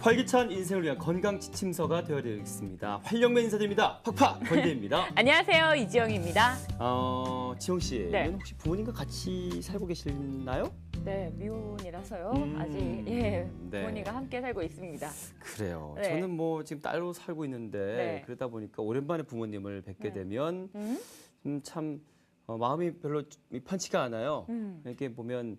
활기찬 인생을 위한 건강 지침서가 되어드리겠습니다. 활력맨 인사드립니다. 팍팍 건대입니다. 안녕하세요, 이지영입니다. 지영 씨, 네. 혹시 부모님과 같이 살고 계시나요? 네, 미혼이라서요. 아직 네. 부모님과 함께 살고 있습니다. 그래요. 네. 저는 뭐 지금 딸로 살고 있는데 네. 그러다 보니까 오랜만에 부모님을 뵙게 네. 되면 참 마음이 별로 편치가 않아요. 이렇게 보면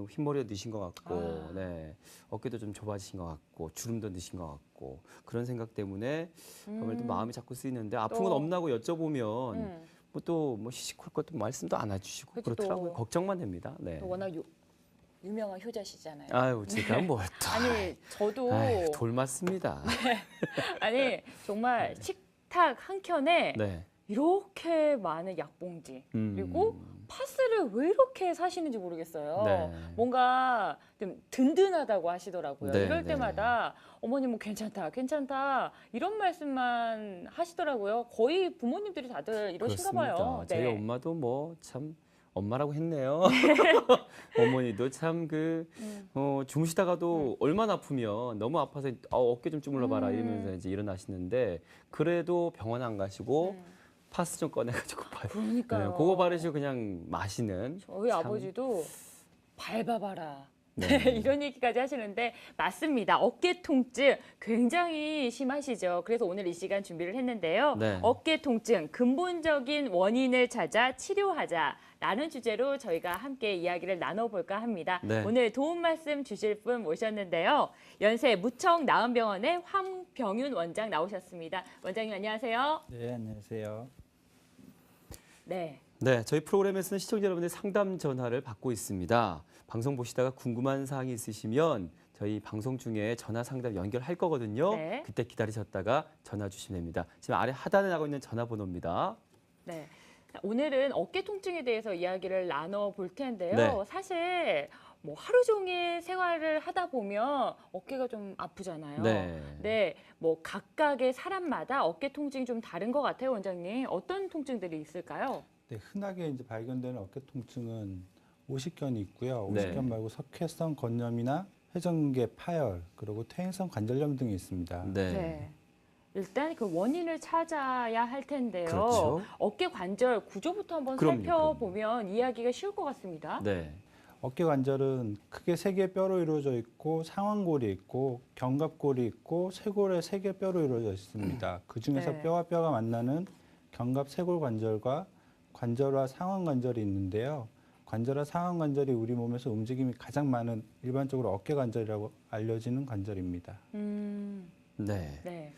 흰머리가 느신 것 같고, 네, 어깨도 좀 좁아지신 것 같고, 주름도 느신 것 같고 그런 생각 때문에 아무래도 마음이 자꾸 쓰이는데 아픈 건 또, 없나고 여쭤보면 뭐 또 뭐 시시콜 것도 말씀도 안 해주시고 그렇죠, 그렇더라고요. 또. 걱정만 됩니다. 네. 또 워낙 유명한 효자시잖아요. 아유, 제가 뭘 또. 아니, 저도 아유, 돌 맞습니다. 아니 정말 식탁 한 켠에 네. 이렇게 많은 약봉지 그리고 파스를 왜 이렇게 사시는지 모르겠어요. 네. 뭔가 좀 든든하다고 하시더라고요. 네, 이럴 네. 때마다 어머니 뭐 괜찮다, 괜찮다 이런 말씀만 하시더라고요. 거의 부모님들이 다들 이러신가 그렇습니다. 봐요. 저희 네. 엄마도 뭐 참 엄마라고 했네요. 어머니도 참 주무시다가도 얼마나 아프면 너무 아파서 어깨 좀 주물러봐라 이러면서 이제 일어나시는데 그래도 병원 안 가시고 파스 좀 꺼내가지고 봐요. 그러니까요. 네, 그거 바르시고 그냥 마시는. 저희 참. 아버지도 밟아봐라. 네. 이런 얘기까지 하시는데 맞습니다. 어깨 통증 굉장히 심하시죠. 그래서 오늘 이 시간 준비를 했는데요. 네. 어깨 통증 근본적인 원인을 찾아 치료하자라는 주제로 저희가 함께 이야기를 나눠볼까 합니다. 네. 오늘 도움 말씀 주실 분 모셨는데요. 연세 무청 나은병원의 황병윤 원장 나오셨습니다. 원장님 안녕하세요. 네, 안녕하세요. 네. 네, 저희 프로그램에서는 시청자 여러분의 상담 전화를 받고 있습니다. 방송 보시다가 궁금한 사항이 있으시면 저희 방송 중에 전화 상담 연결할 거거든요. 네. 그때 기다리셨다가 전화 주시면 됩니다. 지금 아래 하단에 나가고 있는 전화번호입니다. 네. 오늘은 어깨 통증에 대해서 이야기를 나눠볼 텐데요. 네. 사실 뭐 하루 종일 생활을 하다 보면 어깨가 좀 아프잖아요. 네. 네, 뭐 각각의 사람마다 어깨 통증이 좀 다른 것 같아요, 원장님. 어떤 통증들이 있을까요? 네, 흔하게 이제 발견되는 어깨 통증은 오십견이 있고요. 네. 오십견 말고 석회성 건염이나 회전근개 파열, 그리고 퇴행성 관절염 등이 있습니다. 네. 일단 그 원인을 찾아야 할 텐데요. 그렇죠. 어깨 관절 구조부터 한번 그럼요, 살펴보면 이야기가 쉬울 것 같습니다. 네. 어깨 관절은 크게 세 개의 뼈로 이루어져 있고 상완골이 있고 견갑골이 있고 쇄골에 세 개의 뼈로 이루어져 있습니다. 그 중에서 네. 뼈와 뼈가 만나는 견갑 쇄골 관절과 관절화 상완 관절이 있는데요. 관절화 상완 관절이 우리 몸에서 움직임이 가장 많은 일반적으로 어깨 관절이라고 알려지는 관절입니다. 네. 네.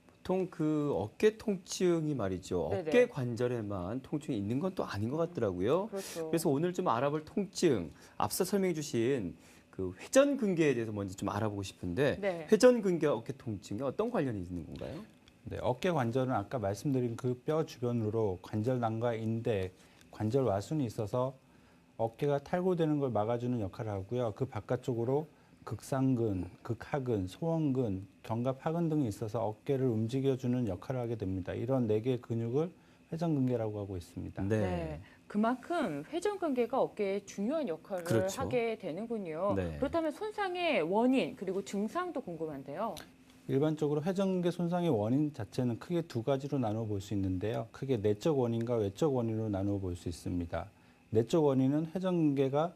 보통 그 어깨 통증이 말이죠. 네네. 어깨 관절에만 통증이 있는 건 또 아닌 것 같더라고요. 그렇죠. 그래서 오늘 좀 알아볼 통증, 앞서 설명해 주신 그 회전근개에 대해서 먼저 좀 알아보고 싶은데 네. 회전근개 어깨 통증에 어떤 관련이 있는 건가요? 네, 어깨 관절은 아까 말씀드린 그 뼈 주변으로 관절낭과 인대, 관절 와순이 있어서 어깨가 탈구되는 걸 막아주는 역할을 하고요. 그 바깥쪽으로 극상근, 극하근, 소원근, 견갑하근 등이 있어서 어깨를 움직여주는 역할을 하게 됩니다. 이런 네 개의 근육을 회전근개라고 하고 있습니다. 네. 그만큼 회전근개가 어깨에 중요한 역할을 그렇죠. 하게 되는군요. 네. 그렇다면 손상의 원인 그리고 증상도 궁금한데요. 일반적으로 회전근개 손상의 원인 자체는 크게 두 가지로 나누어 볼 수 있는데요. 크게 내적 원인과 외적 원인으로 나누어 볼 수 있습니다. 내적 원인은 회전근개가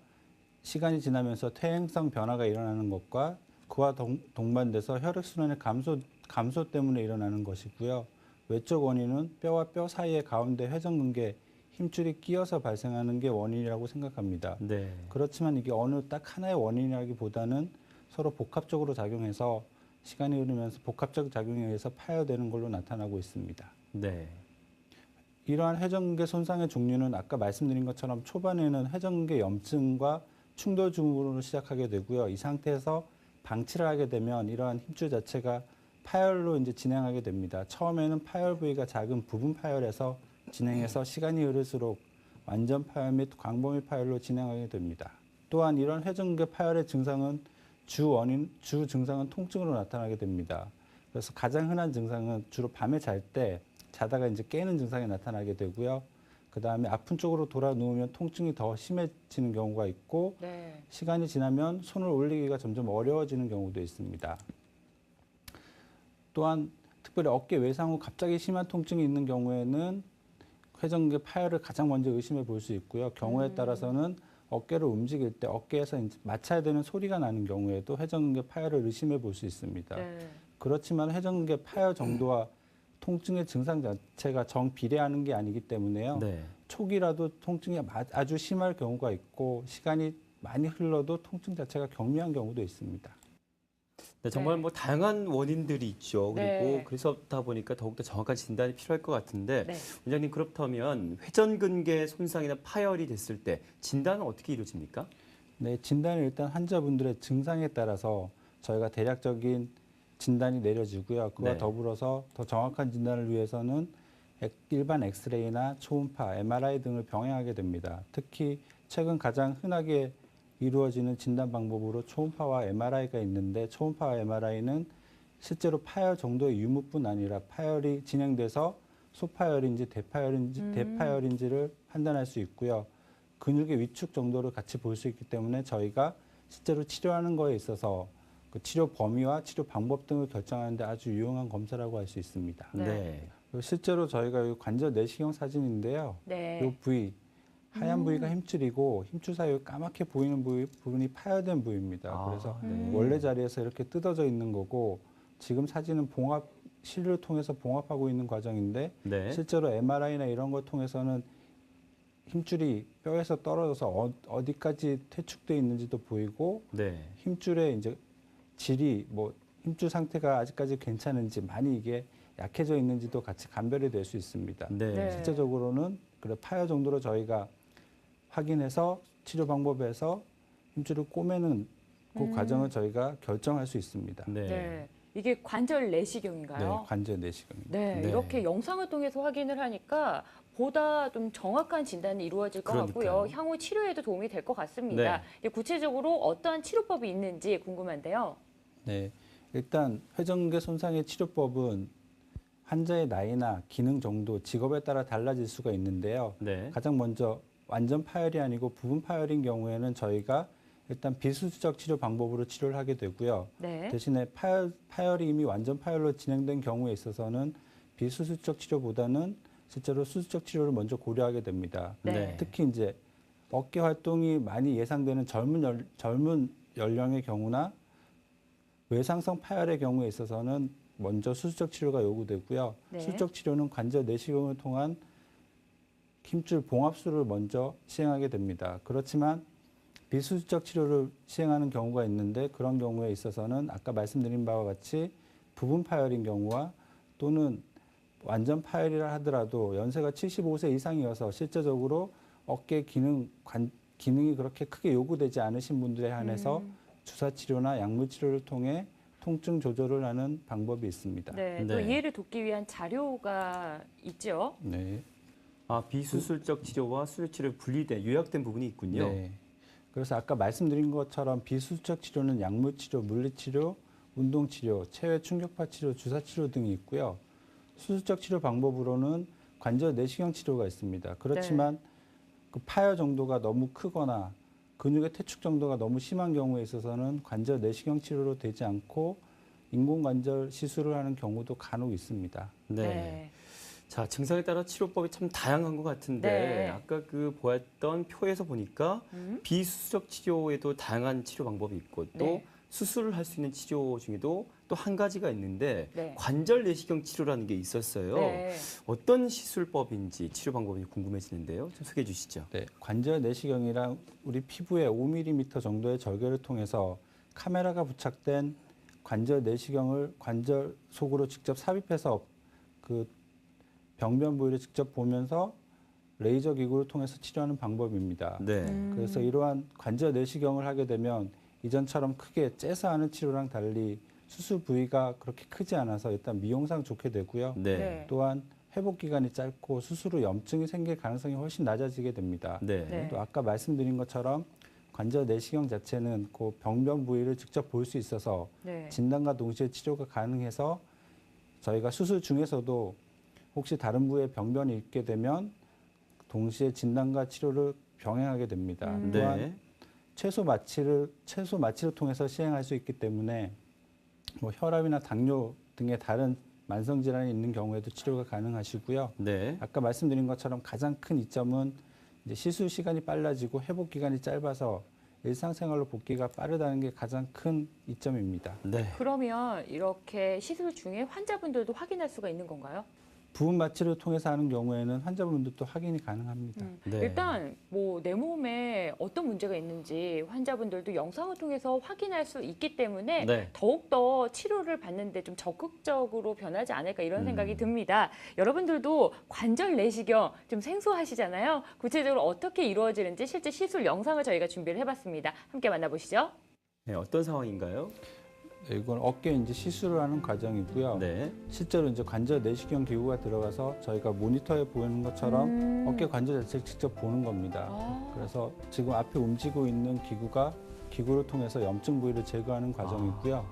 시간이 지나면서 퇴행성 변화가 일어나는 것과 그와 동반돼서 혈액순환의 감소 때문에 일어나는 것이고요. 외적 원인은 뼈와 뼈 사이의 가운데 회전근개 힘줄이 끼어서 발생하는 게 원인이라고 생각합니다. 네. 그렇지만 이게 어느 딱 하나의 원인이라기보다는 서로 복합적으로 작용해서 시간이 흐르면서 복합적 작용에 의해서 파열되는 걸로 나타나고 있습니다. 네. 이러한 회전근개 손상의 종류는 아까 말씀드린 것처럼 초반에는 회전근개 염증과 충돌 증후로 시작하게 되고요. 이 상태에서 방치를 하게 되면 이러한 힘줄 자체가 파열로 이제 진행하게 됩니다. 처음에는 파열 부위가 작은 부분 파열에서 진행해서 시간이 흐를수록 완전 파열 및 광범위 파열로 진행하게 됩니다. 또한 이런 회전근개 파열의 증상은 주 증상은 통증으로 나타나게 됩니다. 그래서 가장 흔한 증상은 주로 밤에 잘 때 자다가 이제 깨는 증상이 나타나게 되고요. 그다음에 아픈 쪽으로 돌아 누우면 통증이 더 심해지는 경우가 있고 네. 시간이 지나면 손을 올리기가 점점 어려워지는 경우도 있습니다. 또한 특별히 어깨 외상 후 갑자기 심한 통증이 있는 경우에는 회전근개 파열을 가장 먼저 의심해 볼 수 있고요. 경우에 따라서는 어깨를 움직일 때 어깨에서 이제 맞춰야 되는 소리가 나는 경우에도 회전근개 파열을 의심해 볼 수 있습니다. 네. 그렇지만 회전근개 파열 정도와 통증의 증상 자체가 정비례하는 게 아니기 때문에요. 네. 초기라도 통증이 아주 심할 경우가 있고 시간이 많이 흘러도 통증 자체가 경미한 경우도 있습니다. 네, 정말 네. 뭐 다양한 원인들이 있죠. 그리고 네. 그래서다 보니까 더욱더 정확한 진단이 필요할 것 같은데 네. 원장님 그렇다면 회전근개 손상이나 파열이 됐을 때 진단은 어떻게 이루어집니까? 네, 진단은 일단 환자분들의 증상에 따라서 저희가 대략적인 진단이 내려지고요. 그와 네. 더불어서 더 정확한 진단을 위해서는 일반 엑스레이나 초음파, MRI 등을 병행하게 됩니다. 특히 최근 가장 흔하게 이루어지는 진단 방법으로 초음파와 MRI가 있는데 초음파와 MRI는 실제로 파열 정도의 유무뿐 아니라 파열이 진행돼서 소파열인지 대파열인지를 판단할 수 있고요. 근육의 위축 정도를 같이 볼 수 있기 때문에 저희가 실제로 치료하는 거에 있어서 그 치료 범위와 치료 방법 등을 결정하는 데 아주 유용한 검사라고 할 수 있습니다. 네. 그리고 실제로 저희가 이 관절 내시경 사진인데요. 네. 이 부위 하얀 부위가 힘줄이고 힘줄 사이에 까맣게 보이는 부분이 파열된 부위입니다. 그래서 원래 자리에서 이렇게 뜯어져 있는 거고 지금 사진은 실을 통해서 봉합하고 있는 과정인데 네. 실제로 MRI나 이런 걸 통해서는 힘줄이 뼈에서 떨어져서 어디까지 퇴축돼 있는지도 보이고 네. 힘줄의 이제 질이 뭐 힘줄 상태가 아직까지 괜찮은지 많이 이게 약해져 있는지도 같이 감별이 될 수 있습니다. 네. 네. 실제적으로는 그래 파열 정도로 저희가 확인해서 치료 방법에서 힘줄을 꼬매는 그 과정을 저희가 결정할 수 있습니다. 네. 네. 이게 관절 내시경인가요? 관절 내시경입니다. 네, 네. 이렇게 영상을 통해서 확인을 하니까 보다 좀 정확한 진단이 이루어질 것 같고요. 그러니까요. 향후 치료에도 도움이 될 것 같습니다. 네. 이게 구체적으로 어떠한 치료법이 있는지 궁금한데요. 네, 일단 회전근개 손상의 치료법은 환자의 나이나 기능 정도, 직업에 따라 달라질 수가 있는데요. 네. 가장 먼저 완전 파열이 아니고 부분 파열인 경우에는 저희가 일단 비수술적 치료 방법으로 치료를 하게 되고요. 네. 대신에 파열이 이미 완전 파열로 진행된 경우에 있어서는 비수술적 치료보다는 실제로 수술적 치료를 먼저 고려하게 됩니다. 네. 특히 이제 어깨 활동이 많이 예상되는 젊은 연령의 경우나 외상성 파열의 경우에 있어서는 먼저 수술적 치료가 요구되고요. 네. 수술적 치료는 관절 내시경을 통한 힘줄 봉합술을 먼저 시행하게 됩니다. 그렇지만 비수술적 치료를 시행하는 경우가 있는데 그런 경우에 있어서는 아까 말씀드린 바와 같이 부분 파열인 경우와 또는 완전 파열이라 하더라도 연세가 75세 이상이어서 실제적으로 어깨 기능이 그렇게 크게 요구되지 않으신 분들에 한해서 주사 치료나 약물 치료를 통해 통증 조절을 하는 방법이 있습니다. 네, 네. 또 이해를 돕기 위한 자료가 있죠. 네. 비수술적 치료와 수술 치료 분리된 요약된 부분이 있군요. 네. 그래서 아까 말씀드린 것처럼 비수술적 치료는 약물 치료, 물리 치료, 운동 치료, 체외 충격파 치료, 주사 치료 등이 있고요. 수술적 치료 방법으로는 관절 내시경 치료가 있습니다. 그렇지만 그 파열 정도가 너무 크거나 근육의 퇴축 정도가 너무 심한 경우에 있어서는 관절 내시경 치료로 되지 않고 인공관절 시술을 하는 경우도 간혹 있습니다. 네. 자, 증상에 따라 치료법이 참 다양한 것 같은데 네. 아까 그 보았던 표에서 보니까 비수술적 치료에도 다양한 치료 방법이 있고 또 네. 수술을 할 수 있는 치료 중에도 또 한 가지가 있는데 네. 관절 내시경 치료라는 게 있었어요. 네. 어떤 시술법인지 치료 방법이 궁금해지는데요. 좀 소개해 주시죠. 네, 관절 내시경이랑 우리 피부의 5mm 정도의 절개를 통해서 카메라가 부착된 관절 내시경을 관절 속으로 직접 삽입해서 그 병변 부위를 직접 보면서 레이저 기구를 통해서 치료하는 방법입니다. 네. 그래서 이러한 관절 내시경을 하게 되면 이전처럼 크게 째서 하는 치료랑 달리 수술 부위가 그렇게 크지 않아서 일단 미용상 좋게 되고요. 네. 네. 또한 회복 기간이 짧고 수술 후 염증이 생길 가능성이 훨씬 낮아지게 됩니다. 네. 네. 또 아까 말씀드린 것처럼 관절 내시경 자체는 그 병변 부위를 직접 볼 수 있어서 네. 진단과 동시에 치료가 가능해서 저희가 수술 중에서도 혹시 다른 부위에 병변이 있게 되면 동시에 진단과 치료를 병행하게 됩니다. 또한 네. 최소 마취를 통해서 시행할 수 있기 때문에 뭐 혈압이나 당뇨 등의 다른 만성 질환이 있는 경우에도 치료가 가능하시고요. 네. 아까 말씀드린 것처럼 가장 큰 이점은 이제 시술 시간이 빨라지고 회복 기간이 짧아서 일상생활로 복귀가 빠르다는 게 가장 큰 이점입니다. 네. 그러면 이렇게 시술 중에 환자분들도 확인할 수가 있는 건가요? 부분 마취를 통해서 하는 경우에는 환자분들도 확인이 가능합니다. 네. 일단 뭐 내 몸에 어떤 문제가 있는지 환자분들도 영상을 통해서 확인할 수 있기 때문에 네. 더욱더 치료를 받는데 좀 적극적으로 변하지 않을까 이런 생각이 음. 듭니다. 여러분들도 관절 내시경 좀 생소하시잖아요. 구체적으로 어떻게 이루어지는지 실제 시술 영상을 저희가 준비를 해봤습니다. 함께 만나보시죠. 네, 어떤 상황인가요? 네, 이건 어깨 이제 시술을 하는 과정이고요. 네. 실제로 이제 관절 내시경 기구가 들어가서 저희가 모니터에 보이는 것처럼 어깨 관절 자체를 직접 보는 겁니다. 아. 그래서 지금 앞에 움직이고 있는 기구를 통해서 염증 부위를 제거하는 과정이고요.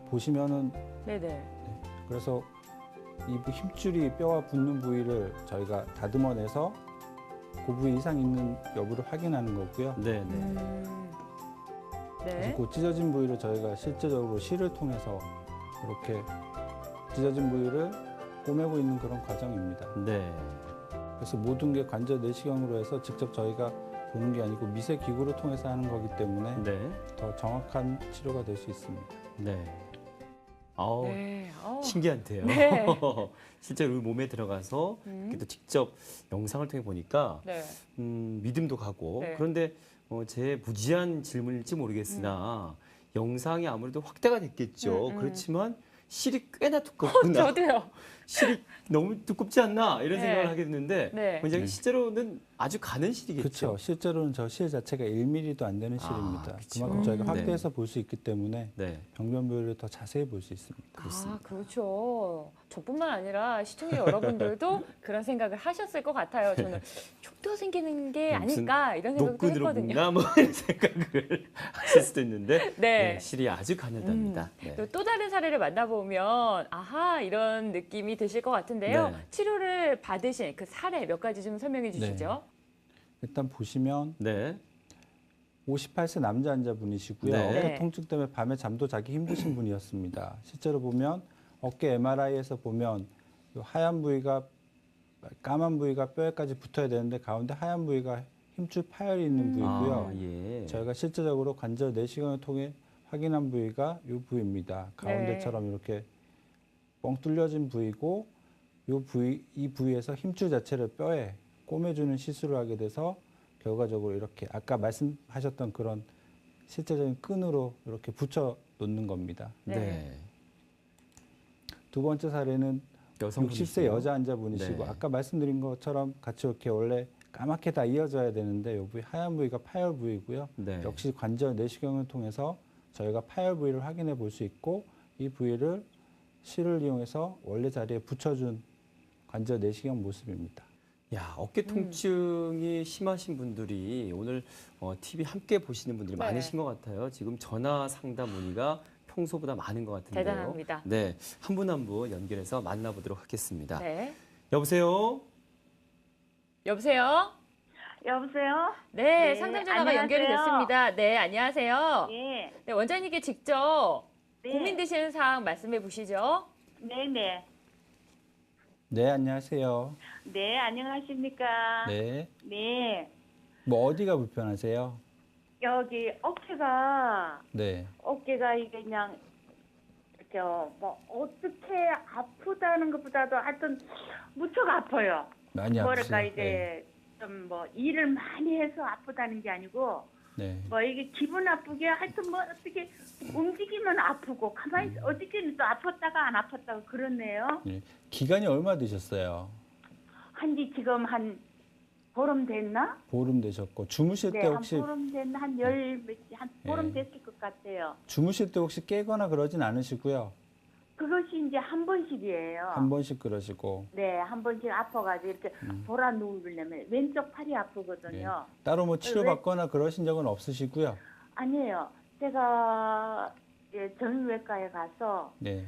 보시면은 네네. 그래서 이 힘줄이 뼈와 붙는 부위를 저희가 다듬어내서 그 부위 이상 있는 여부를 확인하는 거고요. 네. 네. 네. 그래서 그 찢어진 부위를 저희가 실제적으로 실을 통해서 이렇게 찢어진 부위를 꼬매고 있는 그런 과정입니다. 네. 그래서 모든 게 관절 내시경으로 해서 직접 저희가 보는 게 아니고 미세 기구를 통해서 하는 거기 때문에 네. 더 정확한 치료가 될 수 있습니다. 네. 아우, 네. 신기한데요. 네. 실제로 우리 몸에 들어가서 이렇게 또 직접 영상을 통해 보니까 네. 믿음도 가고 네. 그런데 제 무지한 질문일지 모르겠으나 영상이 아무래도 확대가 됐겠죠. 그렇지만 실이 꽤나 두껍구나. 저도요. 실이 너무 두껍지 않나 이런 네. 생각을 하게 됐는데 네. 원장님 실제로는 아주 가는 실이겠죠. 그렇죠. 실제로는 저 실 자체가 1mm도 안 되는 실입니다. 그쵸. 그만큼 저희가 네. 확대해서 볼 수 있기 때문에 네. 병변 부위를 더 자세히 볼 수 있습니다. 아, 그렇죠. 저뿐만 아니라 시청자 여러분들도 그런 생각을 하셨을 것 같아요. 저는 흉터 생기는 게 무슨 아닐까 이런 생각도 노끈으로 했거든요. 묶나 뭐 이런 생각을 하실 수도 있는데 네. 네, 실이 아주 가늘답니다. 네. 또 다른 사례를 만나보면 아하 이런 느낌이 드실 것 같은데요. 네. 치료를 받으신 그 사례 몇 가지 좀 설명해 주시죠. 일단 보시면 네. 58세 남자 환자분이시고요. 네. 어깨 네. 통증 때문에 밤에 잠도 자기 힘드신 분이었습니다. 실제로 보면 어깨 MRI에서 보면 이 하얀 부위가 까만 부위가 뼈에까지 붙어야 되는데 가운데 하얀 부위가 힘줄 파열이 있는 부위고요. 아, 예. 저희가 실제적으로 관절 내시경을 통해 확인한 부위가 이 부위입니다. 가운데처럼 이렇게 뻥 뚫려진 부위고 이 부위에서 힘줄 자체를 뼈에 꼬매주는 시술을 하게 돼서 결과적으로 이렇게 아까 말씀하셨던 그런 실제적인 끈으로 이렇게 붙여 놓는 겁니다. 네. 네. 두 번째 사례는 60세 여자 환자분이시고 네. 아까 말씀드린 것처럼 같이 이렇게 원래 까맣게 다 이어져야 되는데 이 부위 하얀 부위가 파열 부위고요. 네. 역시 관절 내시경을 통해서 저희가 파열 부위를 확인해 볼 수 있고 이 부위를 실을 이용해서 원래 자리에 붙여준 관절 내시경 모습입니다. 야, 어깨 통증이 심하신 분들이 오늘 TV 함께 보시는 분들이 네. 많으신 것 같아요. 지금 전화 상담 문의가 평소보다 많은 것 같은데요. 대단합니다. 네, 한 분 한 분 연결해서 만나보도록 하겠습니다. 네. 여보세요? 여보세요? 여보세요? 네, 네, 상담 전화가 안녕하세요. 연결이 됐습니다. 네, 안녕하세요. 예. 네, 원장님께 직접 네. 고민되시는 사항 말씀해 보시죠. 네네. 네, 안녕하세요. 네, 안녕하십니까? 네. 네. 뭐 어디가 불편하세요? 여기 어깨가 네. 이게 그냥 이렇게 뭐 어떻게 아프다는 것보다도 하여튼 무척 아파요. 많이 뭐랄까 아프세요? 이제 좀 뭐 일을 많이 해서 아프다는 게 아니고 네. 뭐 이게 기분 나쁘게 하여튼 뭐 어떻게 움직이면 아프고 가만히 어저께는 또 아팠다가 안 아팠다가 그렇네요. 네. 기간이 얼마 되셨어요? 한지 지금 한 보름 됐나? 보름 되셨고 주무실 네, 때 한 혹시 보름 됐나? 한 보름 네. 됐을 것 같아요. 주무실 때 혹시 깨거나 그러진 않으시고요. 그것이 이제 한 번씩이에요. 한 번씩 그러시고 네, 한 번씩 아파가지고 이렇게 돌아 누우려면 왼쪽 팔이 아프거든요. 따로 뭐 치료받거나 그러신 적은 없으시고요. 아니에요. 제가 정형외과에 가서 네.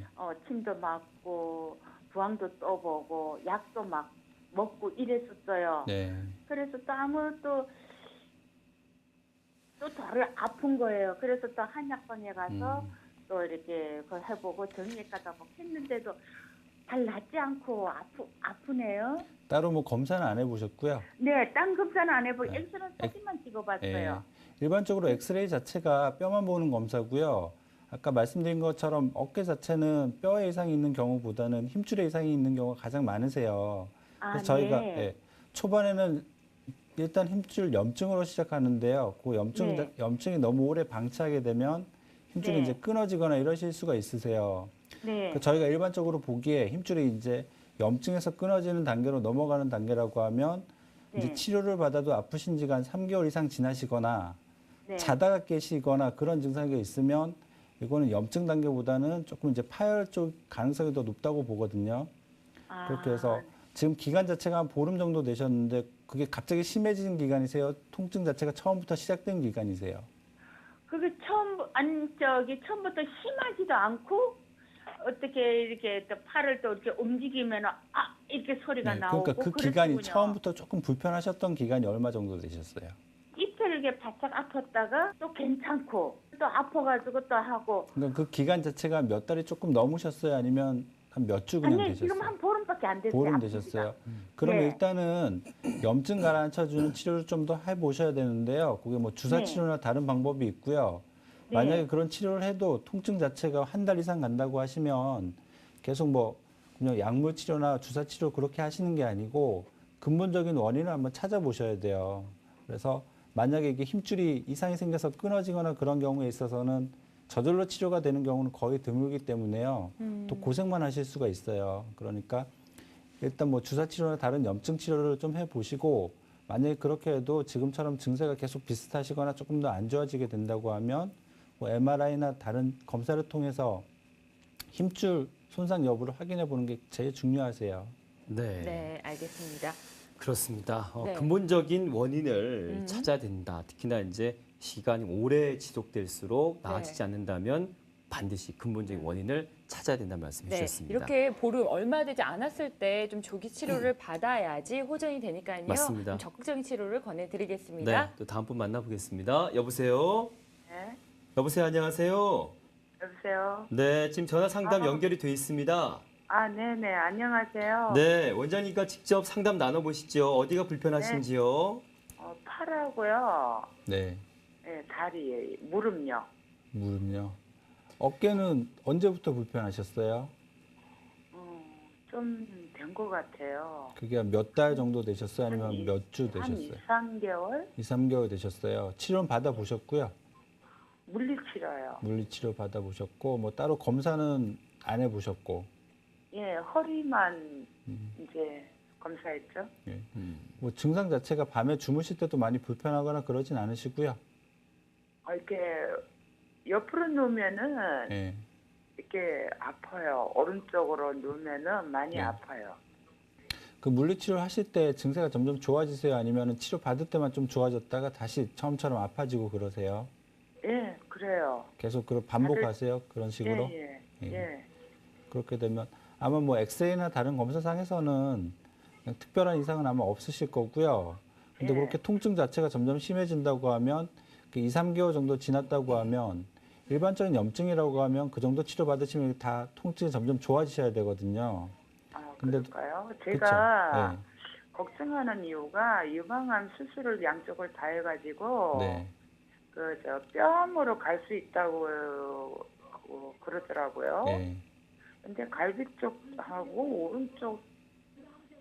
침도 맞고 부항도 떠보고 약도 막 먹고 이랬었어요. 네. 그래서 또 아무것도 또 덜 아픈 거예요. 그래서 또 한약방에 가서 또 이렇게 그걸 해보고 정액 가다 뭐 했는데도 잘 낫지 않고 아프네요. 따로 뭐 검사는 안 해보셨고요. 네, 딴 검사는 안 해보고 네. 엑스레이 사진만 찍어봤어요. 일반적으로 엑스레이 자체가 뼈만 보는 검사고요. 아까 말씀드린 것처럼 어깨 자체는 뼈에 이상이 있는 경우보다는 힘줄에 이상이 있는 경우가 가장 많으세요. 아, 그래서 저희가 네. 초반에는 일단 힘줄 염증으로 시작하는데요. 그 네. 염증이 너무 오래 방치하게 되면 힘줄이 네. 이제 끊어지거나 이러실 수가 있으세요. 네. 그 저희가 일반적으로 보기에 힘줄이 이제 염증에서 끊어지는 단계로 넘어가는 단계라고 하면 이제 네. 치료를 받아도 아프신 지가 한 3개월 이상 지나시거나 네. 자다가 깨시거나 그런 증상이 있으면 이거는 염증 단계보다는 조금 이제 파열 쪽 가능성이 더 높다고 보거든요. 아, 그렇게 해서 지금 기간 자체가 한 보름 정도 되셨는데 그게 갑자기 심해진 기간이세요? 통증 자체가 처음부터 시작된 기간이세요? 그게 처음부터 심하지도 않고 어떻게 이렇게 또 팔을 또 이렇게 움직이면 이렇게 소리가 나오고 그러니까 그 기간이 그랬군요. 처음부터 조금 불편하셨던 기간이 얼마 정도 되셨어요? 이틀 이렇게 바짝 아팠다가 또 괜찮고 또 아파가지고 또 하고 그러니까 그 기간 자체가 몇 달이 조금 넘으셨어요? 아니면 한 몇 주 그냥 아니 되셨어요? 지금 한 보름밖에 안 됐어요. 보름 아픈 지가. 되셨어요. 그러면 네. 일단은 염증 가라앉혀주는 치료를 좀 더 해보셔야 되는데요. 그게 뭐 주사 네. 치료나 다른 방법이 있고요. 네. 만약에 그런 치료를 해도 통증 자체가 한 달 이상 간다고 하시면 계속 뭐 그냥 약물 치료나 주사 치료 그렇게 하시는 게 아니고 근본적인 원인을 한번 찾아보셔야 돼요. 그래서 만약에 이게 힘줄이 이상이 생겨서 끊어지거나 그런 경우에 있어서는 저절로 치료가 되는 경우는 거의 드물기 때문에요. 또 고생만 하실 수가 있어요. 그러니까 일단 뭐 주사 치료나 다른 염증 치료를 좀 해보시고 만약에 그렇게 해도 지금처럼 증세가 계속 비슷하시거나 조금 더 안 좋아지게 된다고 하면 뭐 MRI나 다른 검사를 통해서 힘줄 손상 여부를 확인해 보는 게 제일 중요하세요. 네. 네, 알겠습니다. 그렇습니다. 네. 근본적인 원인을 찾아야 된다. 특히나 이제 시간이 오래 지속될수록 나아지지 않는다면 반드시 근본적인 원인을 찾아야 된다는 말씀 네, 주셨습니다. 이렇게 보름 얼마 되지 않았을 때 좀 조기 치료를 받아야지 호전이 되니까요. 맞습니다. 좀 적극적인 치료를 권해드리겠습니다. 네, 또 다음 분 만나보겠습니다. 여보세요? 네. 여보세요, 안녕하세요? 여보세요. 네, 지금 전화 상담 아. 연결이 돼 있습니다. 아, 네네. 안녕하세요. 네, 원장님과 직접 상담 나눠보시죠. 어디가 불편하신지요? 팔하고요. 네, 네, 다리, 무릎요. 무릎요. 어깨는 언제부터 불편하셨어요? 좀 된 것 같아요. 그게 몇 달 정도 되셨어요? 아니면 몇 주 한 되셨어요? 2, 3개월? 2, 3개월 되셨어요. 치료는 받아보셨고요. 물리치료요. 물리치료 받아보셨고 뭐 따로 검사는 안 해보셨고 예, 허리만 이제 검사했죠. 예. 뭐 증상 자체가 밤에 주무실 때도 많이 불편하거나 그러진 않으시고요. 이렇게 옆으로 누우면은 예. 이렇게 아파요. 오른쪽으로 누우면은 많이 네. 아파요. 그 물리치료 하실 때 증세가 점점 좋아지세요? 아니면 치료 받을 때만 좀 좋아졌다가 다시 처음처럼 아파지고 그러세요? 예, 그래요. 계속 반복하세요? 그런 식으로? 예, 예. 예. 그렇게 되면 아마 뭐 엑스레이나 다른 검사상에서는 그냥 특별한 이상은 아마 없으실 거고요. 근데 예. 그렇게 통증 자체가 점점 심해진다고 하면 2, 3개월 정도 지났다고 하면 일반적인 염증이라고 하면 그 정도 치료 받으시면 다 통증이 점점 좋아지셔야 되거든요. 근데- 그럴까요? 그쵸? 제가 네. 걱정하는 이유가 유방암 수술을 양쪽을 다 해가지고 네. 뼈암으로 갈 수 있다고 그러더라고요. 네. 근데 갈비 쪽하고 오른쪽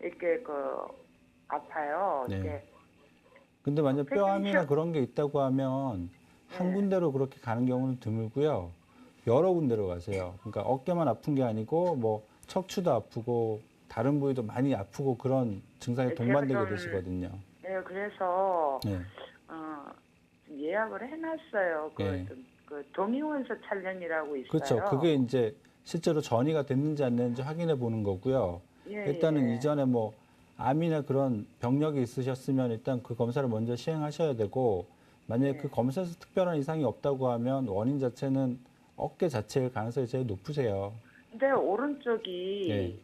이렇게 아파요. 네. 이렇게 근데 만약 뼈암이나 펜션- 그런 게 있다고 하면 한 네. 군데로 그렇게 가는 경우는 드물고요. 여러 군데로 가세요. 그러니까 어깨만 아픈 게 아니고 뭐 척추도 아프고 다른 부위도 많이 아프고 그런 증상이 네, 동반되게 제가 좀- 되시거든요. 네, 그래서 네. 좀 예약을 해놨어요. 네. 그 동의원서 촬영이라고 있어요. 그렇죠. 그게 이제 실제로 전이가 됐는지 안 됐는지 확인해 보는 거고요. 예, 일단은 예. 이전에 뭐 암이나 그런 병력이 있으셨으면 일단 그 검사를 먼저 시행하셔야 되고 만약에 네. 그 검사에서 특별한 이상이 없다고 하면 원인 자체는 어깨 자체일 가능성이 제일 높으세요. 근데 오른쪽이 네.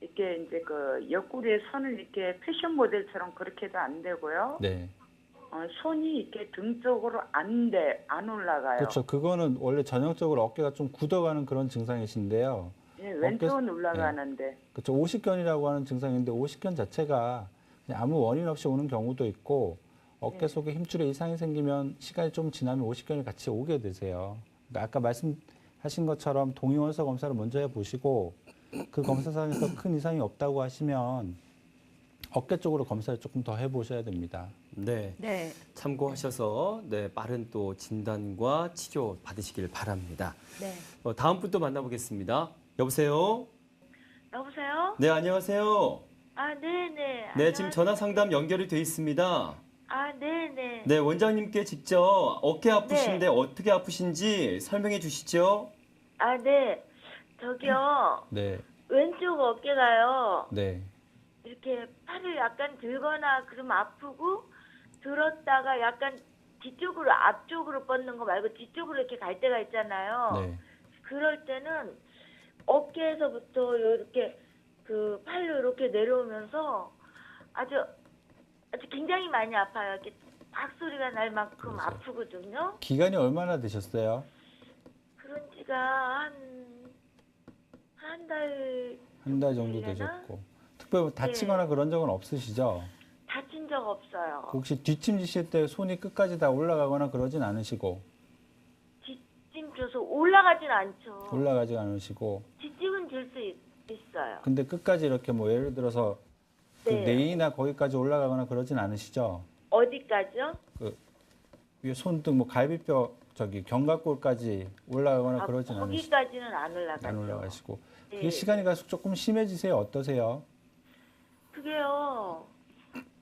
이렇게 이제 그 옆구리에 손을 이렇게 패션 모델처럼 그렇게도 안 되고요. 네. 손이 이렇게 등 쪽으로 안 올라가요. 그렇죠. 그거는 원래 전형적으로 어깨가 좀 굳어가는 그런 증상이신데요. 예, 왼쪽은 올라가는데. 그렇죠. 오십견이라고 하는 증상인데 오십견 자체가 그냥 아무 원인 없이 오는 경우도 있고 어깨 속에 힘줄에 이상이 생기면 시간이 좀 지나면 오십견이 같이 오게 되세요. 그러니까 아까 말씀하신 것처럼 동의원서 검사를 먼저 해보시고 그 검사상에서 큰 이상이 없다고 하시면 어깨 쪽으로 검사를 조금 더 해보셔야 됩니다. 네. 네. 참고하셔서 네, 빠른 또 진단과 치료 받으시길 바랍니다. 네. 다음 분 또 만나보겠습니다. 여보세요? 여보세요? 네, 안녕하세요. 아, 네네. 네, 지금 전화 상담 연결이 돼 있습니다. 아, 네네. 네, 원장님께 직접 어깨 아프신데 어떻게 아프신지 설명해 주시죠. 아, 네. 저기요. 네, 왼쪽 어깨가요. 네, 이렇게 팔을 약간 들거나 그러면 아프고 들었다가 약간 뒤쪽으로 앞쪽으로 뻗는 거 말고 뒤쪽으로 이렇게 갈 때가 있잖아요. 네. 그럴 때는 어깨에서부터 이렇게 그 팔로 이렇게 내려오면서 아주 굉장히 많이 아파요. 이렇게 박 소리가 날 만큼 그러세요. 아프거든요. 기간이 얼마나 되셨어요? 그런 지가 한 달 한 달 정도 되려나? 되셨고 특별히 다치거나 그런 적은 없으시죠? 다친 적 없어요. 혹시 뒷짐지실 때 손이 끝까지 다 올라가거나 그러진 않으시고 뒷짐 줘서 올라가진 않죠. 올라가지 않으시고 뒷짐은 줄 수 있어요. 근데 끝까지 이렇게 뭐 예를 들어서 그 네. 네이나 거기까지 올라가거나 그러진 않으시죠? 어디까지요? 위에 손등 뭐 갈비뼈 저기 견갑골까지 올라가거나 그러진 않으시죠? 거기까지는 안 올라가죠. 안 올라가시고 네. 그게 시간이 갈수록 조금 심해지세요? 어떠세요? 그게요.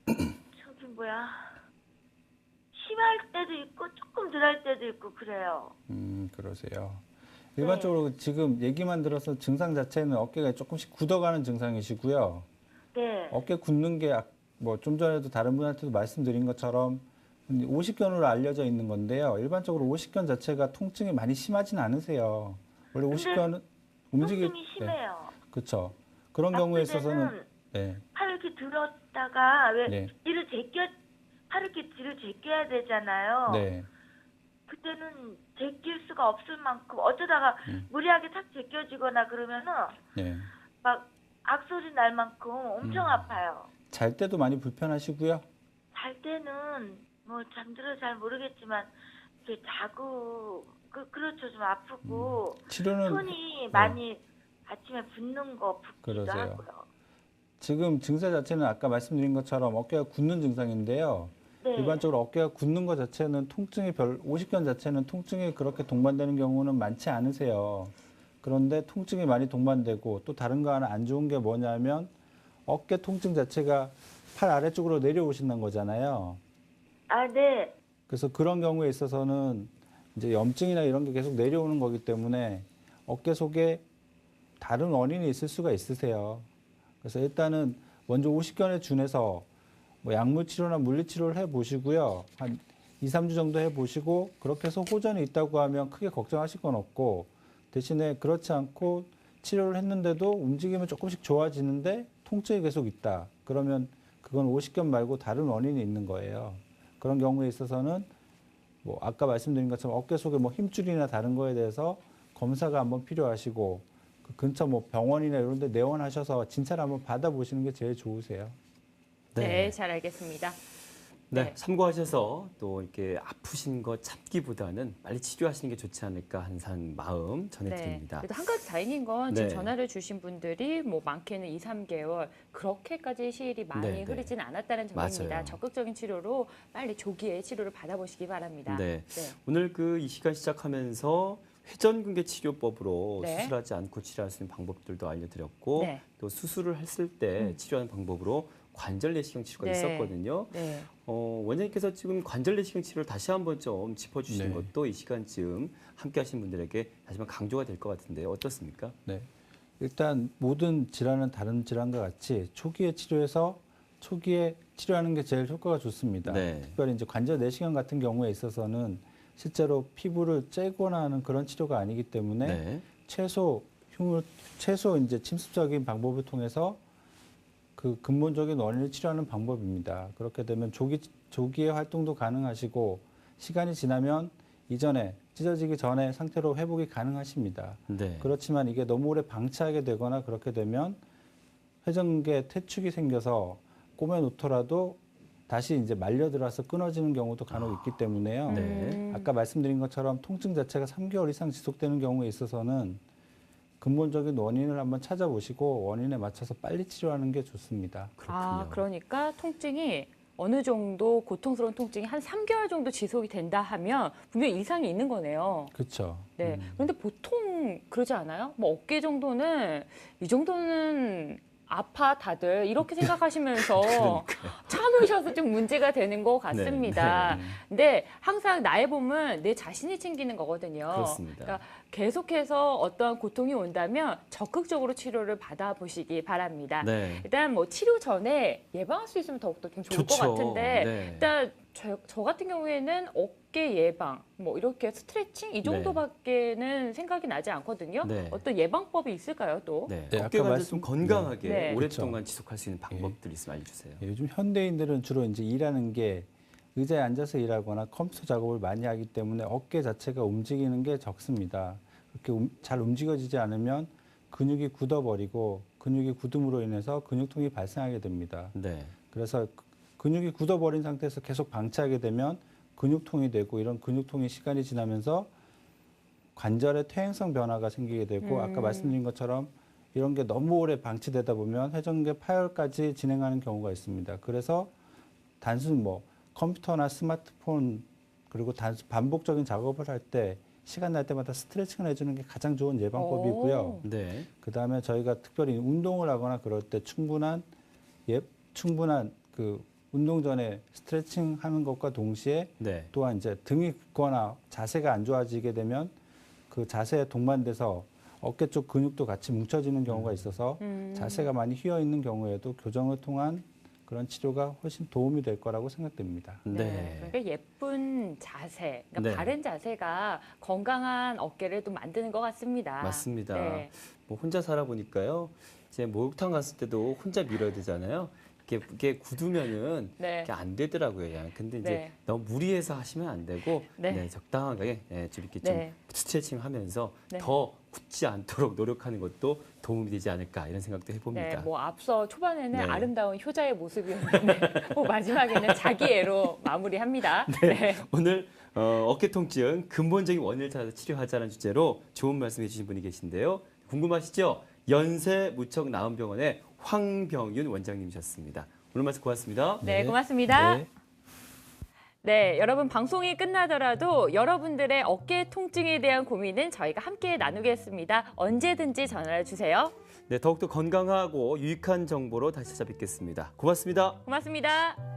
저기 뭐야. 심할 때도 있고 조금 덜 할 때도 있고 그래요. 그러세요. 일반적으로 지금 얘기만 들어서 증상 자체는 어깨가 조금씩 굳어가는 증상이시고요. 네. 어깨 굳는 게 뭐 좀 전에도 다른 분한테도 말씀드린 것처럼 오십견으로 알려져 있는 건데요. 일반적으로 오십견 자체가 통증이 많이 심하진 않으세요. 원래 오십견은 통증이 심해요. 그렇죠. 그런 경우에 있어서는 때는 네, 팔을 이렇게 들었다가 왜 네. 팔을 이렇게 뒤로 제껴야 되잖아요. 네, 그때는 제낄 수가 없을 만큼 어쩌다가 무리하게 탁 제껴지거나 그러면은 네. 막 악소리 날 만큼 엄청 아파요. 잘 때도 많이 불편하시고요. 잘 때는 뭐 잠들어 잘 모르겠지만 이렇게 자고 그렇죠. 좀 아프고 치료는 손이 많이 아침에 붓는 거 붓기도 그러세요. 하고요. 지금 증세 자체는 아까 말씀드린 것처럼 어깨가 굳는 증상인데요. 네. 일반적으로 어깨가 굳는 것 자체는 통증이 오십견 자체는 통증이 그렇게 동반되는 경우는 많지 않으세요. 그런데 통증이 많이 동반되고 또 다른 거 하나 안 좋은 게 뭐냐면 어깨 통증 자체가 팔 아래쪽으로 내려오신다는 거잖아요. 아, 네. 그래서 그런 경우에 있어서는 이제 염증이나 이런 게 계속 내려오는 거기 때문에 어깨 속에 다른 원인이 있을 수가 있으세요. 그래서 일단은 먼저 오십견에 준해서 뭐 약물 치료나 물리 치료를 해 보시고요. 한 2, 3주 정도 해 보시고 그렇게 해서 호전이 있다고 하면 크게 걱정하실 건 없고 대신에 그렇지 않고 치료를 했는데도 움직임은 조금씩 좋아지는데 통증이 계속 있다. 그러면 그건 오십견 말고 다른 원인이 있는 거예요. 그런 경우에 있어서는 뭐 아까 말씀드린 것처럼 어깨 속에 뭐 힘줄이나 다른 거에 대해서 검사가 한번 필요하시고 그 근처 뭐 병원이나 이런 데 내원하셔서 진찰을 한번 받아보시는 게 제일 좋으세요. 네, 잘 알겠습니다. 네, 네. 참고하셔서 또 이렇게 아프신 거 참기보다는 빨리 치료하시는 게 좋지 않을까 하는 마음 전해드립니다. 그래도 한 가지 다행인 건 지금 네. 전화를 주신 분들이 뭐 많게는 2, 3개월 그렇게까지 시일이 많이 네, 네. 흐르진 않았다는 점입니다. 맞아요. 적극적인 치료로 빨리 조기에 치료를 받아보시기 바랍니다. 네. 오늘 이 시간 시작하면서 회전근개 치료법으로 네. 수술하지 않고 치료할 수 있는 방법들도 알려드렸고 네. 또 수술을 했을 때 치료하는 방법으로 관절 내시경 치료가 네. 있었거든요. 네. 원장님께서 지금 관절 내시경 치료를 다시 한번 좀 짚어주시는 네. 것도 이 시간쯤 함께 하신 분들에게 다시 한번 강조가 될 것 같은데요. 어떻습니까? 네. 일단 모든 질환은 다른 질환과 같이 초기에 치료해서 초기에 치료하는 게 제일 효과가 좋습니다. 네. 특별히 이제 관절 내시경 같은 경우에 있어서는 실제로 피부를 째거나 하는 그런 치료가 아니기 때문에 네. 최소 흉을 최소 이제 침습적인 방법을 통해서 그 근본적인 원인을 치료하는 방법입니다. 그렇게 되면 조기에 활동도 가능하시고 시간이 지나면 이전에 찢어지기 전에 상태로 회복이 가능하십니다. 네. 그렇지만 이게 너무 오래 방치하게 되거나 그렇게 되면 회전계 퇴축이 생겨서 꼬매놓더라도 다시 이제 말려들어서 끊어지는 경우도 간혹 있기 때문에요. 네. 아까 말씀드린 것처럼 통증 자체가 3개월 이상 지속되는 경우에 있어서는 근본적인 원인을 한번 찾아보시고 원인에 맞춰서 빨리 치료하는 게 좋습니다. 아, 그러니까 통증이 어느 정도 고통스러운 통증이 한 3개월 정도 지속이 된다 하면 분명히 이상이 있는 거네요. 그렇죠. 네. 그런데 보통 그러지 않아요? 뭐 어깨 정도는 이 정도는 아파 다들 이렇게 생각하시면서 참으셔서 좀 문제가 되는 것 같습니다. 네. 근데 항상 나의 봄은 내 자신이 챙기는 거거든요. 그렇습니다. 그러니까 계속해서 어떠한 고통이 온다면 적극적으로 치료를 받아보시기 바랍니다. 네. 일단 뭐 치료 전에 예방할 수 있으면 더욱더 좀 좋을 좋죠. 것 같은데 네. 일단 저 같은 경우에는 어깨 예방, 뭐 이렇게 스트레칭 이 정도밖에는 생각이 나지 않거든요. 네. 어떤 예방법이 있을까요, 또? 네. 네, 어깨 아까 관절 좀 건강하게 네. 오랫동안 그렇죠. 지속할 수 있는 방법들 있으면 알려주세요. 예, 요즘 현대인들은 주로 이제 일하는 게 의자에 앉아서 일하거나 컴퓨터 작업을 많이 하기 때문에 어깨 자체가 움직이는 게 적습니다. 그렇게 잘 움직여지지 않으면 근육이 굳어버리고 근육이 굳음으로 인해서 근육통이 발생하게 됩니다. 네. 그래서 근육이 굳어버린 상태에서 계속 방치하게 되면 근육통이 되고 이런 근육통이 시간이 지나면서 관절의 퇴행성 변화가 생기게 되고 아까 말씀드린 것처럼 이런 게 너무 오래 방치되다 보면 회전계 파열까지 진행하는 경우가 있습니다. 그래서 단순 뭐 컴퓨터나 스마트폰 그리고 반복적인 작업을 할 때 시간 날 때마다 스트레칭을 해주는 게 가장 좋은 예방법이고요. 네. 그다음에 저희가 특별히 운동을 하거나 그럴 때 충분한 그 운동 전에 스트레칭 하는 것과 동시에 네. 또한 이제 등이 붓거나 자세가 안 좋아지게 되면 그 자세에 동반돼서 어깨 쪽 근육도 같이 뭉쳐지는 경우가 있어서 자세가 많이 휘어 있는 경우에도 교정을 통한 그런 치료가 훨씬 도움이 될 거라고 생각됩니다. 네. 그러니까 예쁜 자세, 그러니까 네. 바른 자세가 건강한 어깨를 또 만드는 것 같습니다. 맞습니다. 네. 뭐 혼자 살아보니까요. 이제 목욕탕 갔을 때도 혼자 밀어야 되잖아요. 이게 굳으면은 네. 이게 안 되더라고요. 그냥. 근데 이제 네. 너무 무리해서 하시면 안 되고 네. 네, 적당하게 좀 이렇게 네. 좀 스트레칭하면서 네. 더 굳지 않도록 노력하는 것도 도움이 되지 않을까 이런 생각도 네, 해봅니다. 뭐 앞서 초반에는 네. 아름다운 효자의 모습이었는데 뭐 마지막에는 자기애로 마무리합니다. 네. 오늘 어깨 통증 근본적인 원인을 찾아서 치료하자는 주제로 좋은 말씀해 주신 분이 계신데요. 궁금하시죠? 연세무척나은병원의 황병윤 원장님이셨습니다. 오늘 말씀 고맙습니다. 네, 고맙습니다. 네. 네, 여러분 방송이 끝나더라도 여러분들의 어깨 통증에 대한 고민은 저희가 함께 나누겠습니다. 언제든지 전화를 주세요. 네, 더욱더 건강하고 유익한 정보로 다시 찾아뵙겠습니다. 고맙습니다. 고맙습니다.